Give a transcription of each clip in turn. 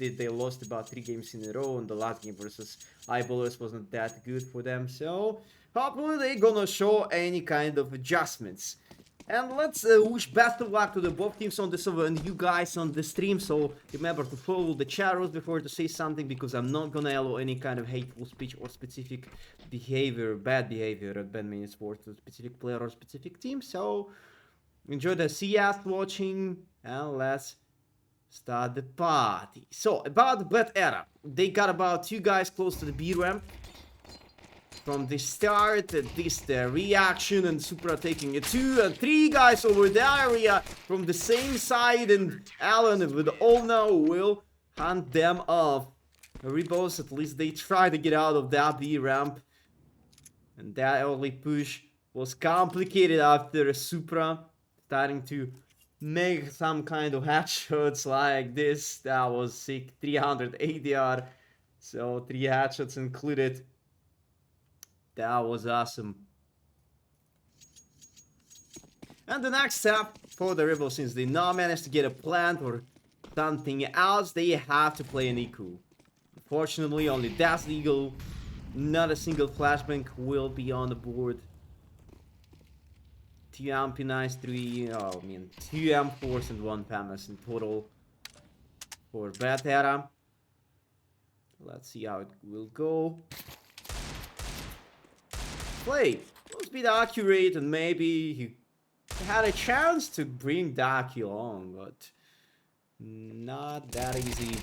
S48, they lost about 3 games in a row, and the last game versus Eyeballers wasn't that good for them. So hopefully they're gonna show any kind of adjustments. And let's wish best of luck to the both teams on the server and you guys on the stream. So remember to follow the chat rules before to say something, because I'm not gonna allow any kind of hateful speech or specific behavior, bad behavior at Ben Mini Sports to a specific player or specific team. So enjoy the CS watching, and let's start the party. So about the Betera, they got about 2 guys close to the B ramp. From the start, this the reaction, and Supra taking it 2 and 3 guys over the area from the same side, and Alan with all now will hunt them off. Rebos, at least they try to get out of that B ramp, and that early push was complicated after Supra starting to make some kind of headshots like this. That was sick, 300 ADR, so 3 headshots included. That was awesome. And the next step for the Rebels, since they now managed to get a plant or something else, they have to play an Iku. Unfortunately, only Dazzle Eagle, not a single flashbang will be on the board. 2 MP9s, 2 M4s and 1 PAMAS in total for Betera. Let's see how it will go. Play was a bit accurate, and maybe he had a chance to bring Daki along, but not that easy.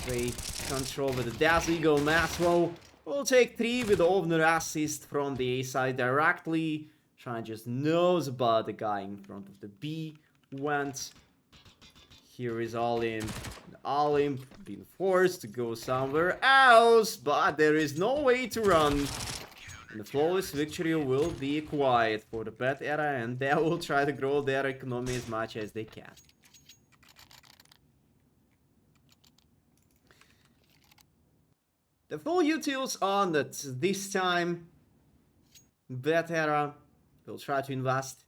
Great control with the Dazzle Eagle. Maxwell will take 3 with the Ovner assist from the A side directly. Shine just knows about the guy in front of the B. Went. Here is Olimp. Olimp being forced to go somewhere else, but there is no way to run. And the flawless victory will be quiet for the Betera, and they will try to grow their economy as much as they can. The full utils on that this time. Betera will try to invest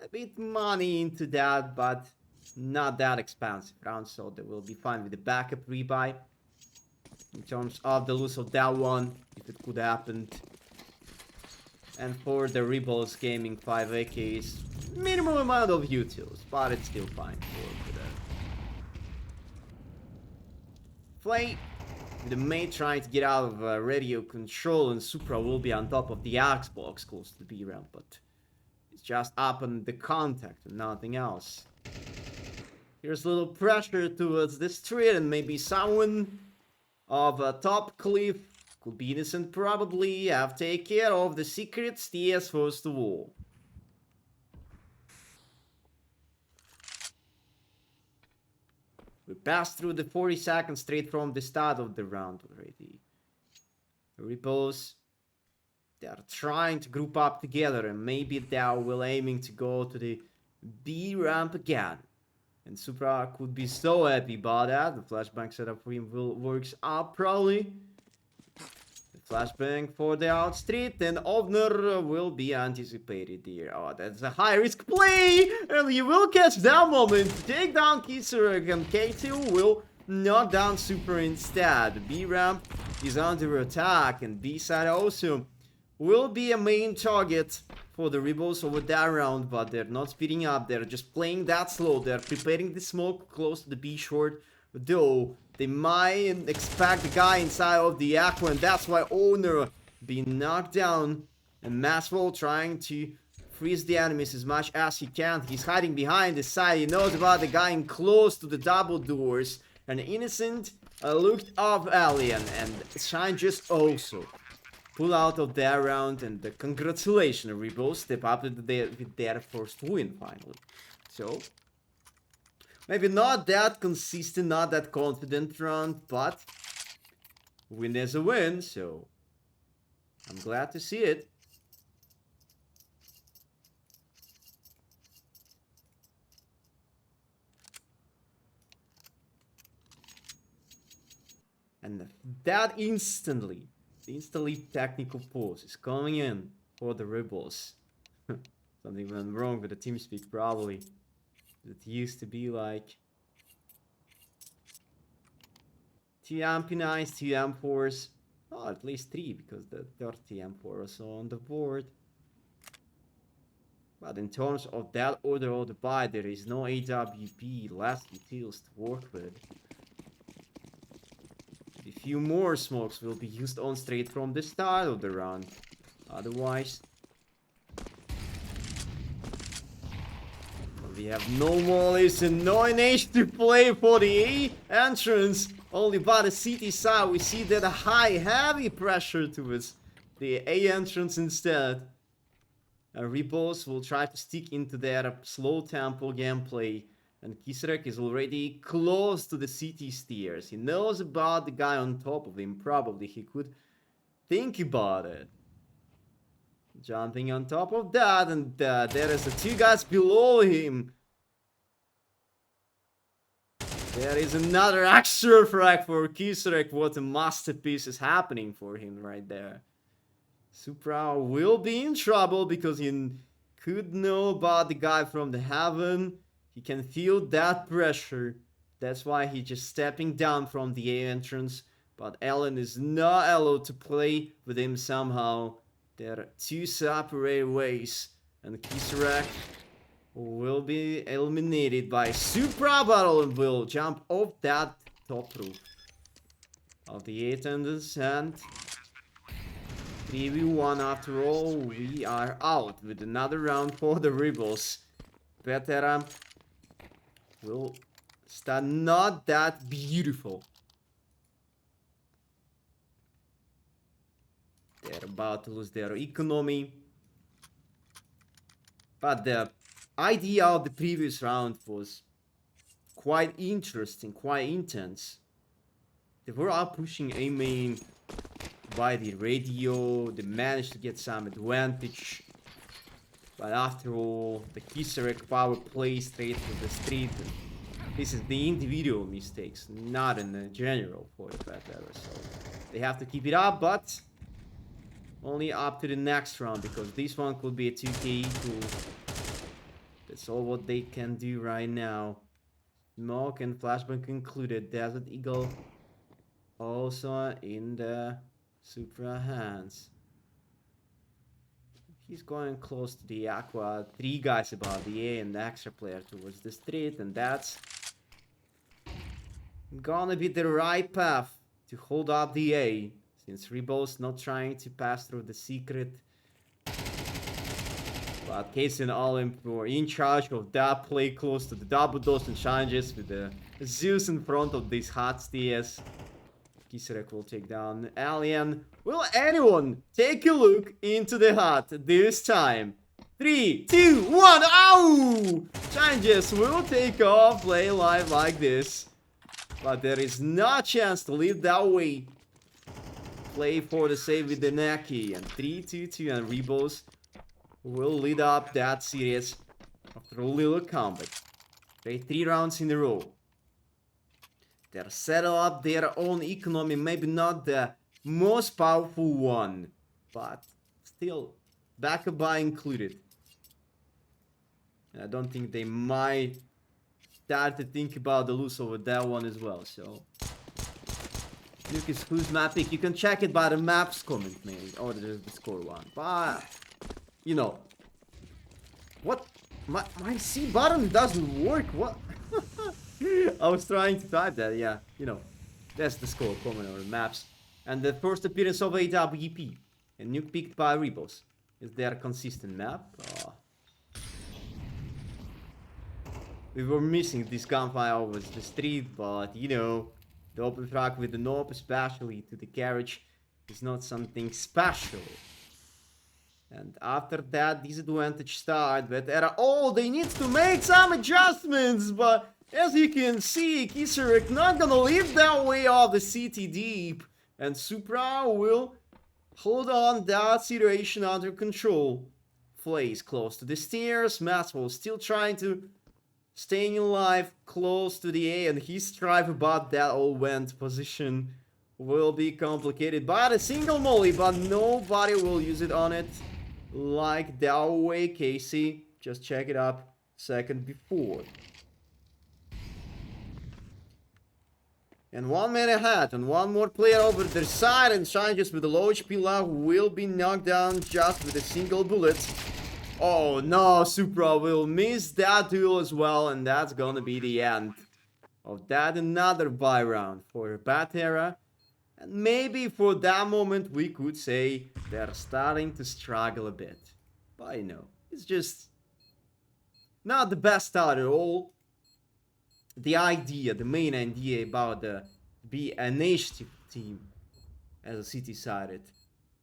a bit money into that, but not that expensive round, so they will be fine with the backup rebuy. In terms of the loss of that one, if it could happen. And for the Rebels Gaming 5 AKs, minimal amount of utils, but it's still fine for that. Flay, the mate trying to get out of radio control, and Supra will be on top of the Xbox close to the B ramp, but it's just up on the contact and nothing else. Here's a little pressure towards the street, and maybe someone of a top cliff could be innocent, probably. Have to take care of the secrets, TS first of all. We passed through the 40 seconds straight from the start of the round already. Repos, they are trying to group up together, and maybe they will aiming to go to the B ramp again. And Supra could be so happy about that. The flashbang setup for him works out probably. Flashbang for the out street, and Ovner will be anticipated here. Oh, that's a high risk play, and he will catch that moment. Take down Kisurek, and K2 will knock down Super instead. B ramp is under attack, and B side also will be a main target for the Rebels over that round, but they're not speeding up. They're just playing that slow. They're preparing the smoke close to the B short, though they might expect the guy inside of the Aqua, and that's why Owner being knocked down, and Maxwell trying to freeze the enemies as much as he can. He's hiding behind the side. He knows about the guy in close to the double doors. An innocent looked up alien, and Shine just also pull out of that round, and congratulations, Rebels step up with their first win finally. So maybe not that consistent, not that confident round, but win is a win, so I'm glad to see it. And that instantly technical pause is coming in for the Rebels. Something went wrong with the TeamSpeak probably. It used to be like 2 MP9s, 2 M4s. Oh, at least 3 because the 30 M4 is on the board. But in terms of that order of the buy, there is no AWP, less details to work with. A few more smokes will be used on straight from the start of the round. Otherwise, we have no mollies and no NH to play for the A entrance. Only by the CT side, we see that a high, heavy pressure towards the A entrance instead. Rebos will try to stick into their slow tempo gameplay. And Kisrek is already close to the CT stairs. He knows about the guy on top of him. Probably he could think about it. Jumping on top of that, and there is the 2 guys below him. There is another extra frag for Kisrek. What a masterpiece is happening for him right there. Supra will be in trouble because he could know about the guy from the heaven. He can feel that pressure. That's why he's just stepping down from the A entrance. But Allen is not allowed to play with him somehow. There are 2 separate ways. And Kisrek will be eliminated by Supra Battle and will jump off that top roof of the 8 attendance. And 3v1 after all, we are out with another round for the Rebels. Betera will start not that beautiful. They're about to lose their economy. But the idea of the previous round was quite interesting, quite intense. They were out pushing A main by the radio. They managed to get some advantage. But after all, the Kisarek power plays straight to the street. This is the individual mistakes, not in the general for the Betera. So they have to keep it up, but only up to the next round, because this one could be a 2K tool. That's all what they can do right now. Smoke and flashbang included. Desert Eagle also in the Supra hands. He's going close to the Aqua. 3 guys above the A and the extra player towards the street, and that's gonna be the right path to hold up the A, since Rebo's not trying to pass through the secret. But Case and Olymp were in charge of that play close to the double doors and challenges with the Zeus in front of these hot stairs. Kisarek will take down Alien. Will anyone take a look into the hut this time? 3, 2, 1, ow! Challenges will take off, play live like this. But there is no chance to leave that way. Play for the save with the Neki. And 3, 2, 2, and Rebos will lead up that series after a little combat. Play 3 rounds in a row. They're set up their own economy, maybe not the most powerful one, but still, backup buy included. I don't think they might start to think about the loose over that one as well, so. Look, is who's map pick. You can check it by the maps comment, maybe, or there's the score one. But, you know, what? My C button doesn't work, what? I was trying to type that, yeah, you know, that's the score comment or maps. And the first appearance of AWP, a nuke picked by Rebos. Is there a consistent map? We were missing this gunfire over the street, but you know, the open track with the knob, especially to the carriage, is not something special. And after that disadvantage start, but they need to make some adjustments, but as you can see, Kisarek not gonna leave that way off the CT deep, and Supra will hold on that situation under control. Flays close to the stairs, Maxwell still trying to stay alive close to the A, and his strive about that all went position will be complicated by the single molly, but nobody will use it on it like that way. Casey, just check it up second before. And 1 man ahead, and one more player over their side, and Challenges with the low HP left will be knocked down just with a single bullet. Oh no, Supra will miss that duel as well, and that's gonna be the end of that. Another buy round for Betera. And maybe for that moment we could say they're starting to struggle a bit. But you know, it's just not the best start at all. The idea, the main idea about the be an initiative team as a city-sided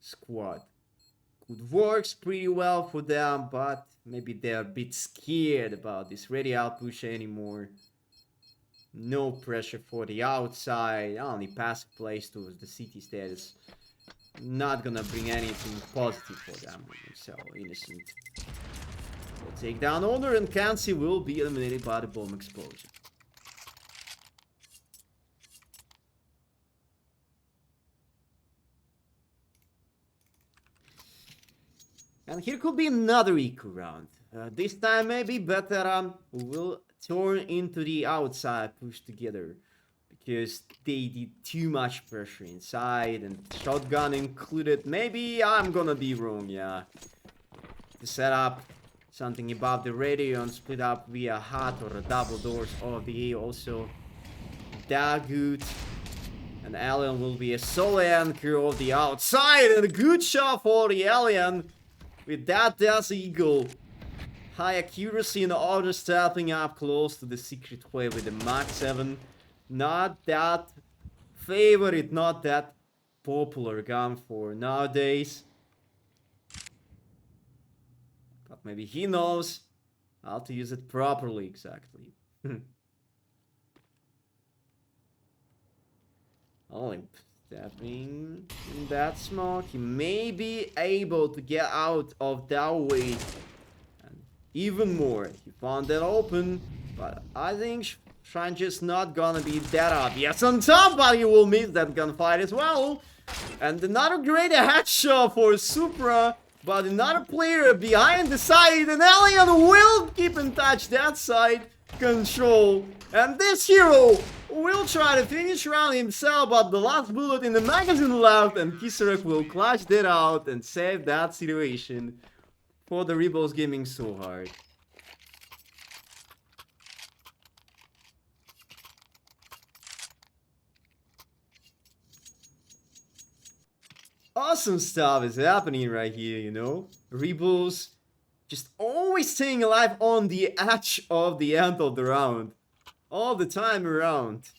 squad could works pretty well for them, but maybe they're a bit scared about this radial push anymore. No pressure for the outside, only passive plays towards the city status. Not gonna bring anything positive for them, so innocent. Will take down Owner, and Kansi will be eliminated by the bomb explosion. And here could be another eco round. This time maybe Betera will turn into the outside push together. Because they did too much pressure inside and shotgun included. Maybe I'm gonna be wrong, yeah. To set up something above the radio and split up via hut or a double doors of the A also that good. And Alien will be a solo anchor of the outside, and a good shot for the Alien. With that Death Eagle, high accuracy and auto stepping up close to the secret way with the Mach 7. Not that favorite, not that popular gun for nowadays. But maybe he knows how to use it properly, exactly. Only stepping in that smoke, he may be able to get out of that way. And even more, he found that open, but I think Shrine just not gonna be that obvious on top, but he will miss that gunfight as well. And another great headshot for Supra, but another player behind the side, and Alien will keep in touch that side control. And this hero will try to finish around himself, but the last bullet in the magazine left, and Kisarek will clutch that out and save that situation for the Rebels Gaming so hard. Awesome stuff is happening right here, you know? Rebels just always staying alive on the edge of the end of the round. All the time around.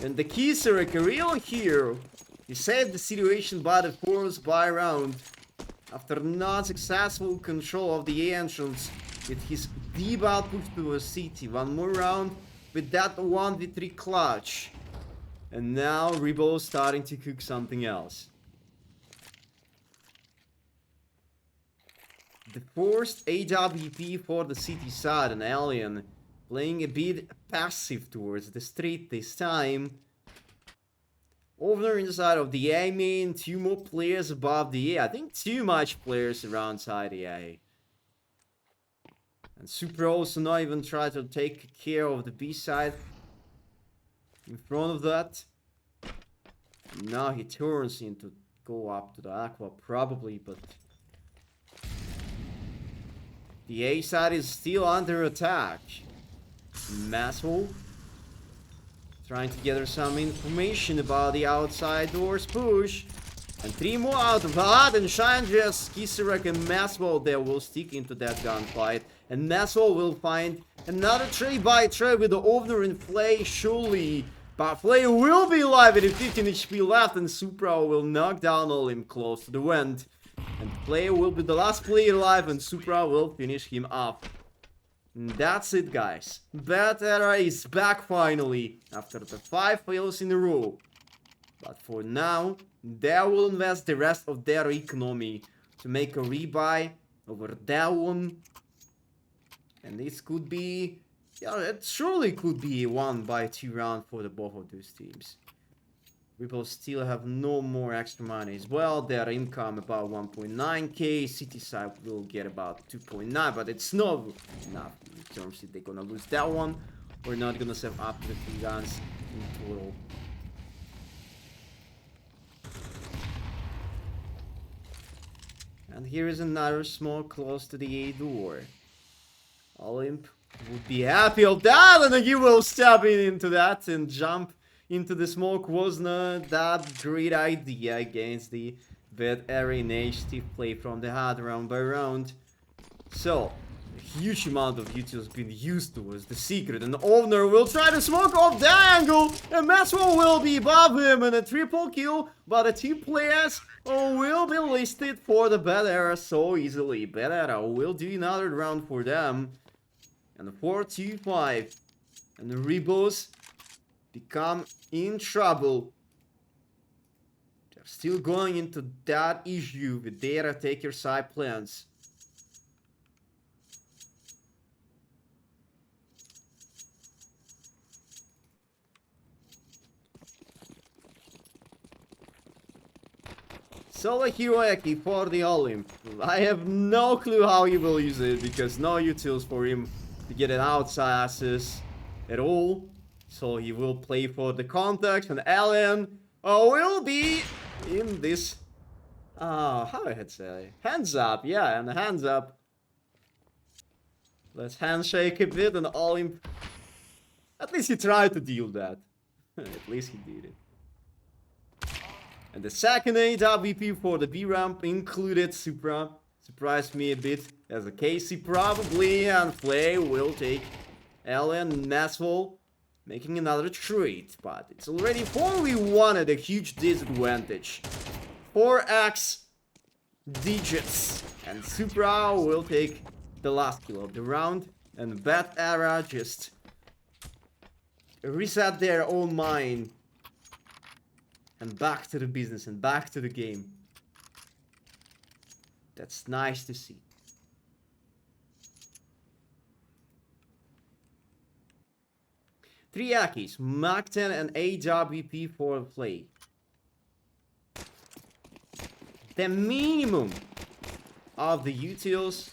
And the Kisarek, a real hero. He saved the situation by the force by round. After not successful control of the entrance with his deep output to a city. One more round with that 1v3 clutch. And now Rebels starting to cook something else. The forced AWP for the city side, and Alien playing a bit passive towards the street this time. Over inside of the A main, 2 more players above the A. I think too much players around side the A. And Super also not even try to take care of the B side. In front of that. Now he turns in to go up to the Aqua probably, but the A side is still under attack. Masshole trying to gather some information about the outside doors push. And 3 more out of hot, and Shine just Kisarek and Maswell there will stick into that gunfight. And Maswell will find another trade by trade with the opener in Flay, surely. But Flay will be alive with 15 HP left, and Supra will knock down all him close to the vent. And Flay will be the last player alive, and Supra will finish him off. And that's it, guys. Betera is back finally, after the 5 fails in a row. But for now, they will invest the rest of their economy to make a rebuy over that one. And this could be, yeah, it surely could be a 1-by-2 round for the both of those teams. People still have no more extra money as well. Their income about 1.9k. City side will get about 2.9, but it's not enough in terms if they're gonna lose that one. we're not gonna save up to the 3 guns in total. And here is another smoke close to the A door. Olymp would be happy of that, and then he will step into that and jump into the smoke. Was not that great idea against the Betera initiative play from the head round by round. So, a huge amount of utils been used towards the secret, and the owner will try to smoke off the angle, and Maxwell will be above him, and a triple kill, but the 2 players will be listed for the Betera so easily. Betera will do another round for them, and the 4-2-5, and the Rebels become in trouble. They're still going into that issue with their take your side plans. Solo Hiroyaki for the Olymp. I have no clue how he will use it, because no utils for him to get an outside assist at all. So he will play for the context, and Alien will be in this... how I had say? Hands up, yeah, and the hands up. Let's handshake a bit, and Olymp... At least he tried to deal that. At least he did it. And the second AWP for the B ramp included Supra. Surprised me a bit as a Casey probably, and Flay will take Alien and Maxwell, making another trade. But it's already 4v1 at a huge disadvantage. 4x digits. And Supra will take the last kill of the round. And Betera just reset their own mind. And back to the business and back to the game. That's nice to see. Three Akis, Mach 10 and AWP for play. The minimum of the utils.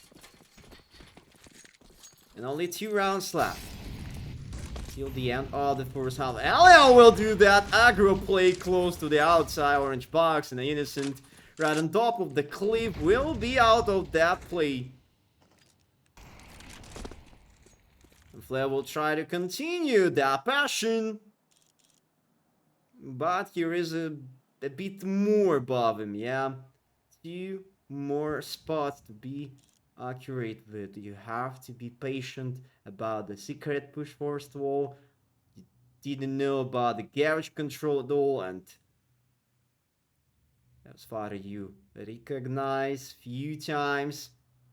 And only 2 rounds left. Till the end of the first half. Alien will do that aggro play close to the outside orange box, and the Innocent right on top of the cliff will be out of that play. And Flair will try to continue that passion, but here is a bit more above him, yeah. 2 more spots to be accurate with. You have to be patient about the secret push first of all. You didn't know about the garage control at all, and as far as you recognize few times,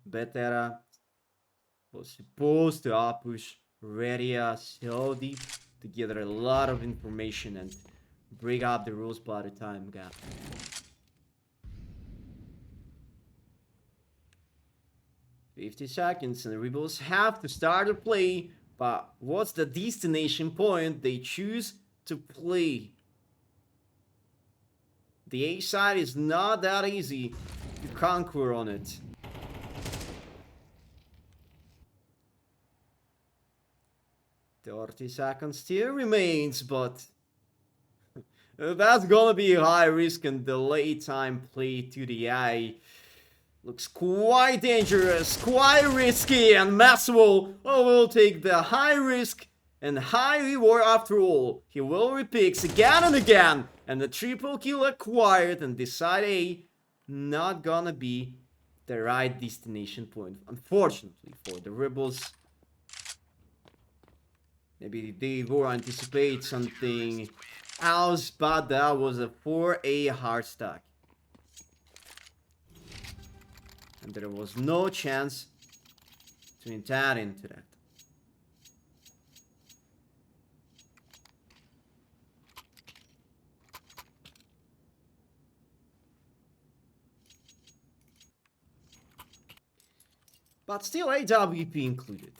Betera was supposed to outpush Redia so deep to gather a lot of information and break up the rules by the time gap. $50 seconds, and the Rebels have to start the play, but what's the destination point they choose to play? The A side is not that easy to conquer on it. $30 seconds still remains, but that's gonna be high risk, and the late time play to the eye looks quite dangerous, quite risky, and Maxwell will take the high risk and high reward after all. He will repicks again and again, and the triple kill acquired, and this side A not gonna be the right destination point, unfortunately, for the Rebels. Maybe they will anticipate something else, but that was a 4A hard stack. And there was no chance to enter into that. But still AWP included.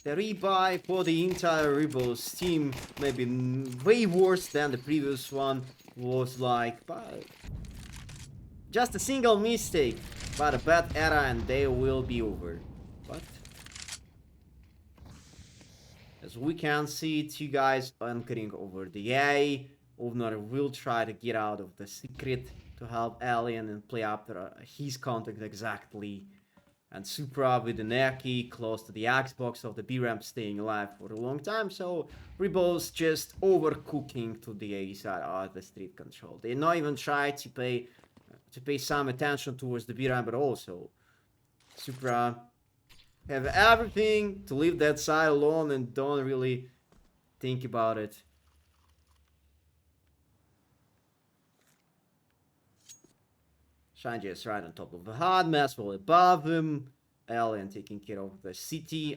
The rebuy for the entire Rebels team may be way worse than the previous one was like, but just a single mistake by the Betera and they will be over. But As we can see, two guys anchoring over the A. Ovner will try to get out of the secret to help Alien and play after his contact exactly. And Supra with the Neki close to the Xbox of the B ramp staying alive for a long time. So Rebels just overcooking to the A side of the street control. They not even try to pay some attention towards the B ramp, but also Supra have everything to leave that side alone and don't really think about it. Shanji is right on top of the hard mess, well above him. Alien taking care of the city,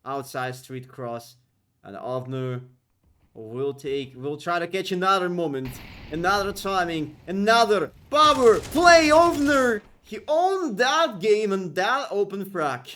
outside street cross. And Ovner will try to catch another moment, another timing, another power play. Ovner, he owned that game and that open frag.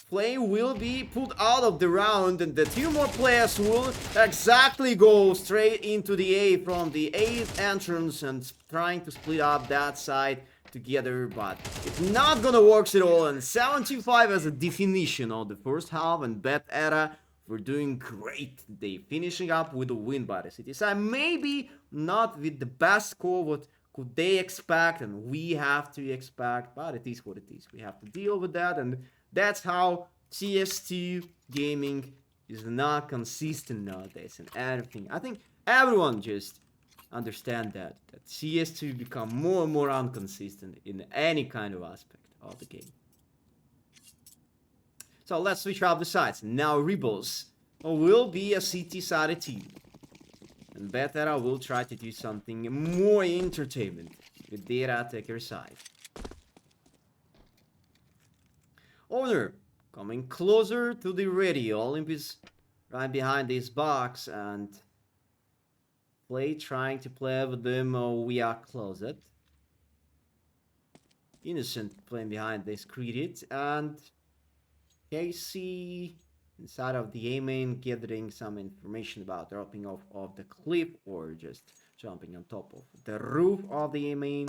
Play will be put out of the round, and the two more players will exactly go straight into the A from the A entrance and trying to split up that side together, but it's not gonna work at all. And 75 as a definition of the first half, and Betera were doing great. They finishing up with a win by the city side. Maybe not with the best score what could they expect, and we have to expect, but it is what it is. We have to deal with that, and that's how CS2 gaming is not consistent nowadays and everything. I think everyone just understand that CS2 become more and more inconsistent in any kind of aspect of the game. So let's switch up the sides. Now Rebels will be a CT-sided team. And Betera will try to do something more entertainment with their attacker side. Owner coming closer to the radio. Olympus right behind this box, and Play trying to play with them. We are closet. Innocent playing behind this credit, and Casey inside of the A main gathering some information about dropping off of the cliff or just jumping on top of the roof of the A main.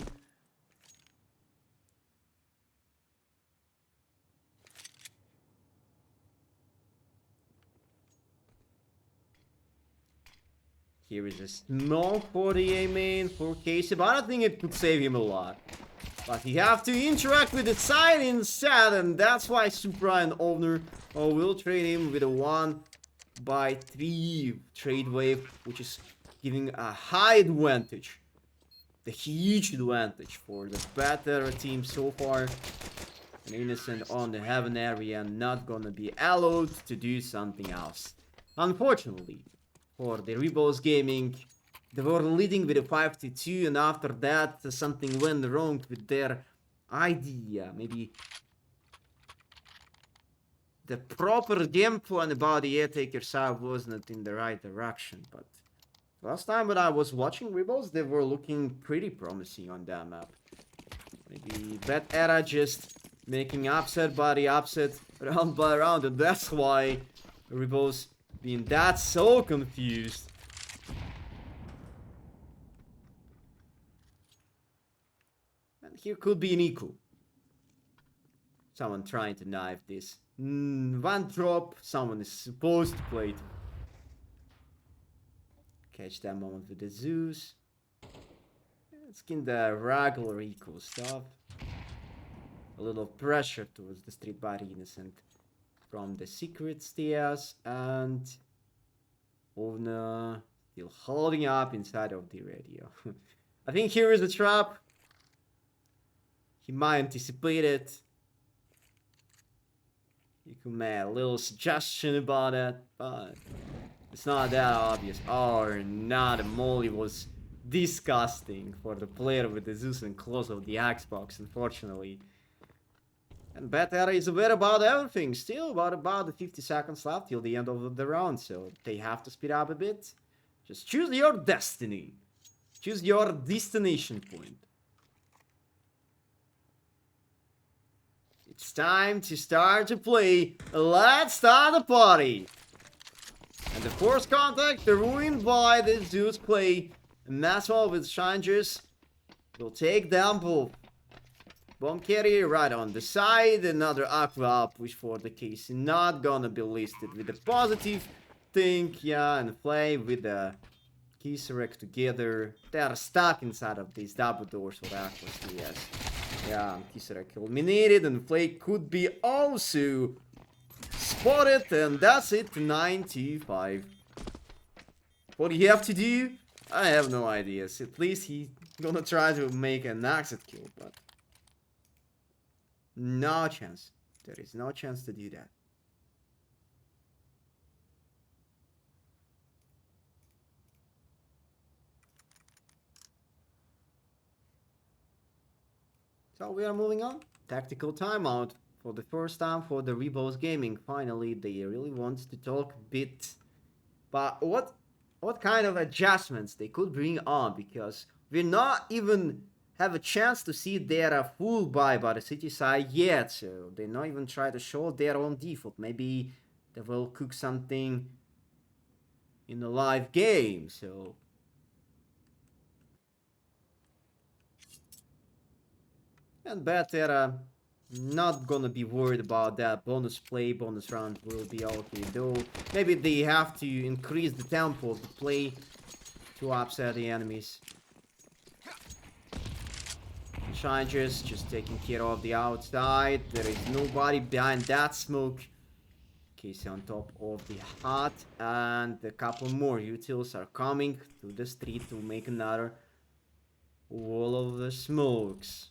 Here is a smoke for the A main for Casey, but I don't think it could save him a lot. But you have to interact with the side instead, and that's why Supra and Ovner will trade him with a 1/3 trade wave, which is giving a high advantage. The huge advantage for the better team so far. An Innocent on the heaven area, not gonna be allowed to do something else. Unfortunately, for the Rebels Gaming, they were leading with a 5-2, and after that something went wrong with their idea. Maybe the proper game plan about the Airtaker side wasn't in the right direction. But last time when I was watching Rebels, they were looking pretty promising on that map. Maybe Betera just making upset body upset round by round, and that's why Rebels being that so confused. And here could be an equal. Someone trying to knife this. One drop, someone is supposed to play it. Catch that moment with the Zeus. It's kind of regular equal stuff. A little pressure towards the street body Innocent from the secret stairs, and Ovna still holding up inside of the radio. I think here is a trap. He might anticipate it. You can make a little suggestion about it, but it's not that obvious. Oh, no, the molly was disgusting for the player with the Zeus and close of the Xbox, unfortunately. And Betera is aware about everything. Still about the 50 seconds left till the end of the round, so they have to speed up a bit. Just choose your destiny. Choose your destination point. It's time to start to play. Let's start the party. And the first contact ruined by the Zeus play. And Maxwell with Strangers will take down both. Bomb carrier right on the side. Another Aqua push for the case. Not gonna be listed with a positive thing. Yeah, and Flame with the Kisarek together. They are stuck inside of these double doors for Aquas. Yes. Yeah, Kisarek eliminated, and Flame could be also spotted, and that's it. 9-5. What do you have to do? I have no ideas. At least he's gonna try to make an exit kill, but no chance. There is no chance to do that. So we are moving on. Tactical timeout for the first time for the Rebos Gaming. Finally, they really want to talk a bit. But what kind of adjustments they could bring on, because we're not even have a chance to see their full buy by the city side yet, so they not even try to show their own default. Maybe they will cook something in the live game, so and Betera not gonna be worried about that. Bonus play, bonus round will be okay, though maybe they have to increase the tempo of the play to upset the enemies. Charges just taking care of the outside. There is nobody behind that smoke. Casey on top of the hut, and a couple more utils are coming to the street to make another wall of the smokes.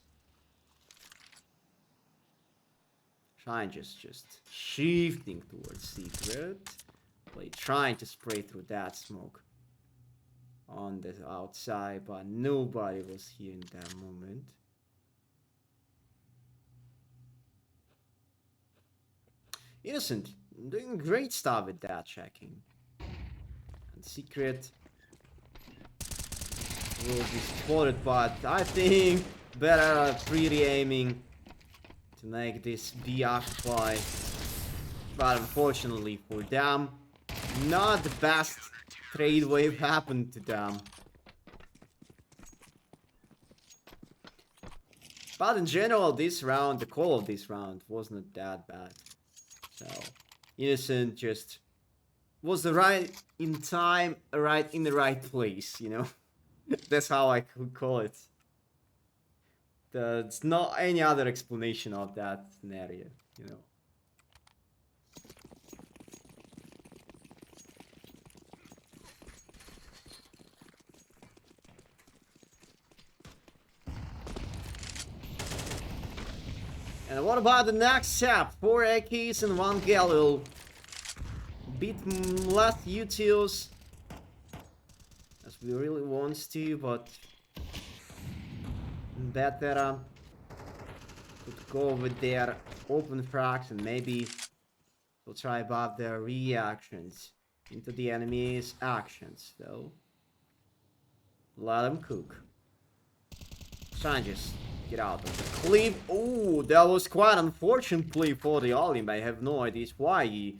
Charges just shifting towards secret. Play trying to spray through that smoke on the outside, but nobody was here in that moment. Innocent doing great stuff with that checking. And Secret will be spotted, but I think better pretty aiming to make this be occupied. But unfortunately for them, not the best trade wave happened to them. But in general, this round, the call of this round wasn't that bad. So, Innocent just was the right in time, right in the right place, you know? That's how I could call it. There's not any other explanation of that scenario, you know? And what about the next step? 4 AKs and 1 Galil. Bit less utils as we really want to, but Betera could go with their open frags and maybe we'll try about their reactions into the enemy's actions, though. Let them cook. Changes. Get out of the cliff. Oh, that was quite unfortunately for the Olim. I have no idea why he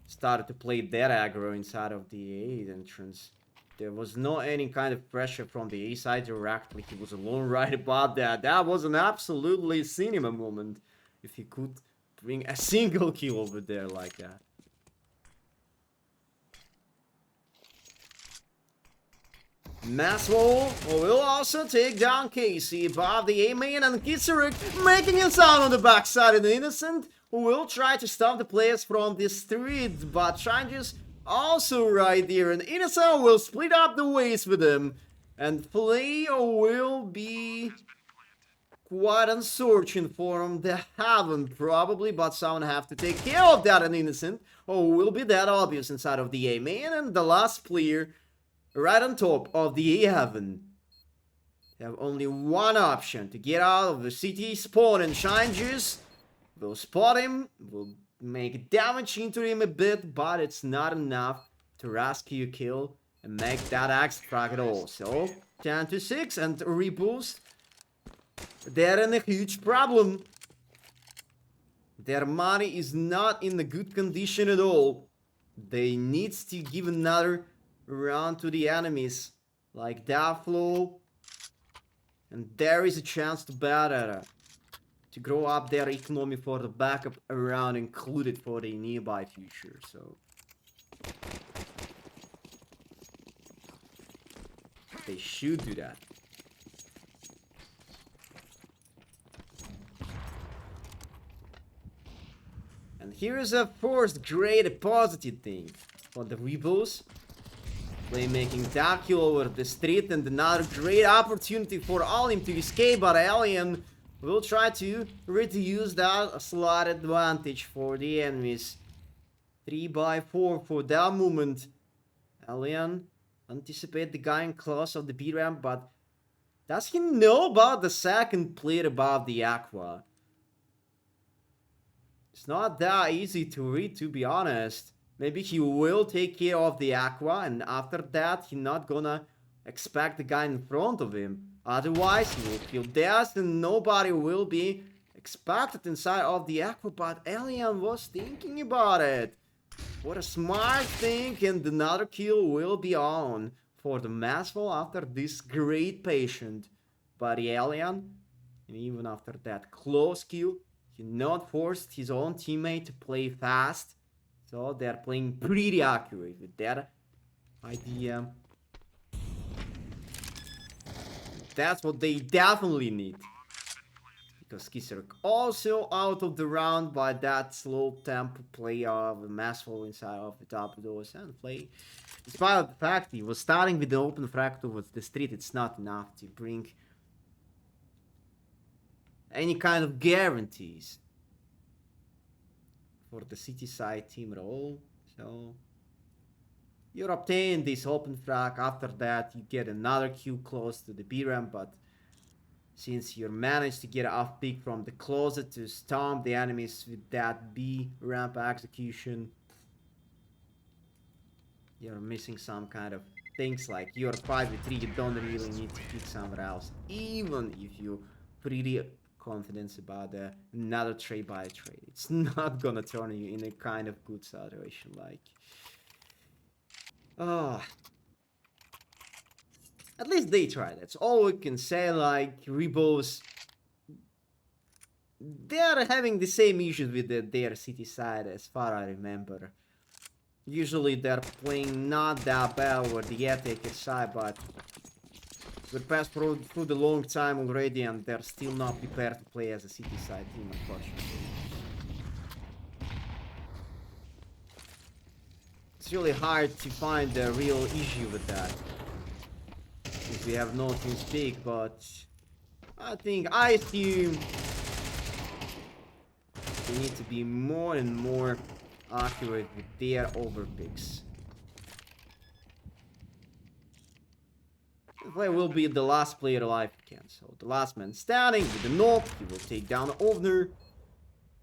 started to play that aggro inside of the A entrance. There was no any kind of pressure from the A side directly. He was alone right about that. That was an absolutely cinema moment. If he could bring a single kill over there like that. Maswell will also take down Casey above the A-main, and Kisaruk making a sound on the backside of the Innocent, who will try to stop the players from the street, but Changes also right there, and Innocent will split up the ways with him, and play will be quite uncertain for him. They haven't probably, but someone have to take care of that, and Innocent, who will be that obvious inside of the A-main, and the last player right on top of the A-Heaven. They have only one option to get out of the city spawn, and Changes will spot him, will make damage into him a bit, but it's not enough to rescue kill and make that extra frag at all. So 10-6 and reboost. They're in a huge problem. Their money is not in a good condition at all. They need to give another round to the enemies like that flow, and there is a chance to Betera to grow up their economy for the backup around included for the nearby future. So they should do that. And here's a first great positive thing for the Rebels. Playmaking tackle over the street and another great opportunity for Alim to escape, but Alien will try to reduce that slot advantage for the enemies. 3x4 for that moment. Alien anticipate the guy in close of the B ramp, but does he know about the second player above the Aqua? It's not that easy to read, to be honest. Maybe he will take care of the Aqua, and after that, he's not gonna expect the guy in front of him. Otherwise, he will feel dead, and nobody will be expected inside of the Aqua. But Alien was thinking about it. What a smart thing, and another kill will be on for the Maswell after this great patient by the Alien. And even after that close kill, he not forced his own teammate to play fast. So they're playing pretty accurate with that idea. That's what they definitely need. Because Kisaruk also out of the round by that slow tempo play of a Maswell inside of the top doors and play. Despite the fact he was starting with the open frag towards the street, it's not enough to bring any kind of guarantees for the city side team role. So you obtain this open frag. After that, you get another kill close to the B ramp, but since you managed to get off peak from the closet to stomp the enemies with that B ramp execution, you're missing some kind of things like you're 5v3, you don't really need to pick somewhere else, even if you pretty confident about another trade by trade. It's not gonna turn you in a kind of good situation like. At least they tried. That's all we can say. Like Rebos, they are having the same issues with their city side as far I remember. Usually they're playing not that bad with the attacker side, but we passed through the long time already and they're still not prepared to play as a city side team, unfortunately. It's really hard to find a real issue with that. Since we have no team speak, but I assume they need to be more and more accurate with their overpicks. Play will be the last player alive again, so the last man standing with the knock, he will take down Ovner.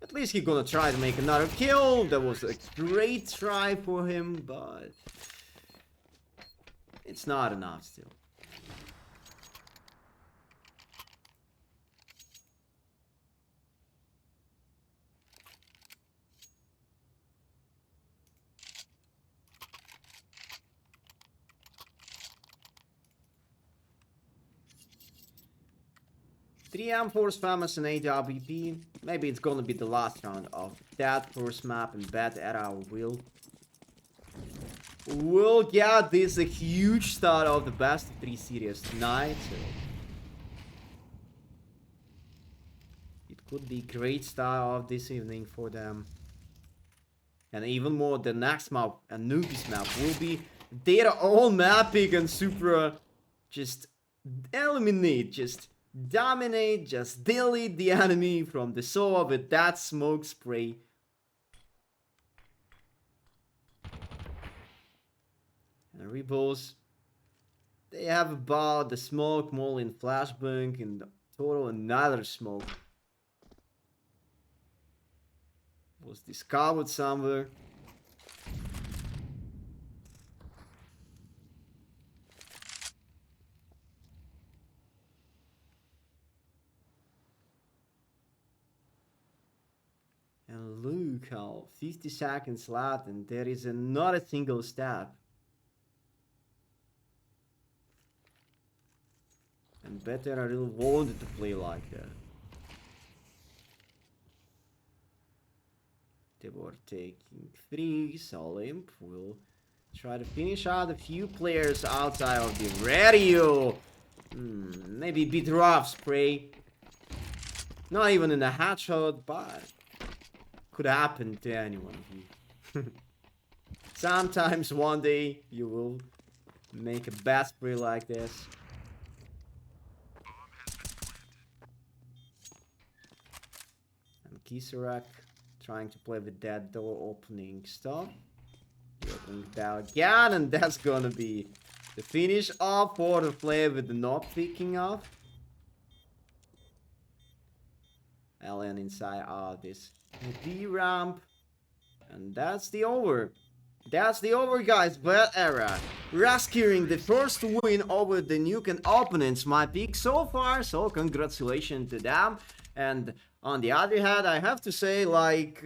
At least he's gonna try to make another kill. That was a great try for him, but it's not enough still. Three M4's famous and 8 RBP. Maybe it's gonna be the last round of that first map, and Betera will get this a huge start of the best of 3 series tonight. So it could be a great start of this evening for them. And even more, the next map, Anubis map, will be their own mapping and super just eliminate, just dominate, just delete the enemy from the SOA with that smoke spray. And Rebels, they have about the smoke mole in flashbang and total another smoke. Was discovered somewhere. And look how 50 seconds left and there is not a single stab. And Betera really wanted to play like that. 4 taking 3. Solimp will try to finish out a few players outside of the radio. Maybe Betera spray. Not even in a headshot, but could happen to anyone. Sometimes one day you will make a bad spray like this. And Kisarak trying to play with that door opening stuff. Opening that again, and that's gonna be the finish off for the player with the not picking off. Alien inside this D ramp. And that's the over. That's the over, guys. Betera rescuing the first win over the Nuke opponents. My pick so far, so congratulations to them. And on the other hand, I have to say, like,